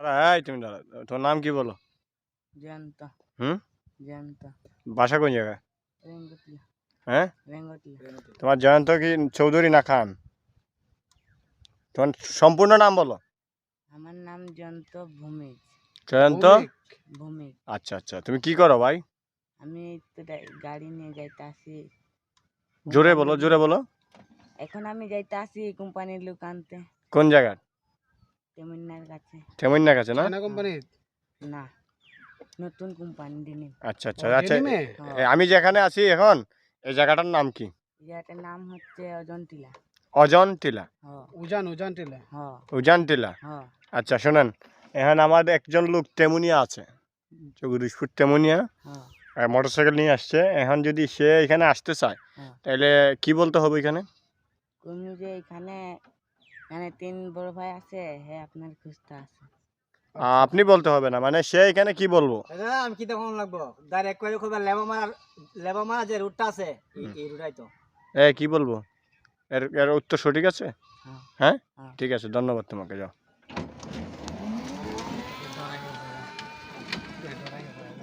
এই তুমি দাঁড়া, তোমার নাম কি বলো? জয়ন্ত। হুম, জয়ন্ত। বাসা কোন জায়গায়? রেঙ্গুটিয়া। হ্যাঁ, রেঙ্গুটিয়া। তোমার জয়ন্ত কি চৌধুরী না খান? তোমার সম্পূর্ণ নাম বলো। আমার নাম জয়ন্ত ভৌমিক। জয়ন্ত। ভৌমিক। আচ্ছা আচ্ছা, তুমি কি করো ভাই? আমি তো গাড়ি নিয়ে যাইতে আসি। জোরে বলো, জোরে বলো। এখন আমি যাইতে আসি কোম্পানির লোক আনতে। কোন জায়গায়? তেমন্নার কাছে। তেমন্নার কাছে না? কোম্পানির না, নতুন কোম্পানি দিনে। আচ্ছা আচ্ছা আচ্ছা, হ্যাঁ। আমি যেখানে আছি এখন, এই জায়গাটার নাম কি? জায়গাটার নাম হচ্ছে অজন্তিলা। অজন টিলা? হ্যাঁ। উজান টিলা। হ্যাঁ। উজান টিলা? হ্যাঁ। আচ্ছা শোনেন, এখন আমাদের একজন লোক তেমুনিয়া আছে, চৌরিশপুর তেমুনিয়া, হ্যাঁ। মোটরসাইকেল নিয়ে আসছে। এখন যদি সে এখানে আসতে চায়, হ্যাঁ। তাহলে কি বলতে হবে এখানে? তুমি যে এখানে মানে 3 বড় ভাই আছে, হে আপনার খুঁজতে আছে। আপনি বলতে হবে না, মানে সে এখানে কি বলবো? আমি কি তখন লাগবো ডাইরেক্ট করে খুব লেবা মারা যে রুটটা আছে এই রুটাই তো কি বলবো? এর উত্তর সঠিক আছে? হ্যাঁ। হ্যাঁ, হ্যাঁ। ঠিক আছে, ধন্যবাদ তোমাকে, যাও।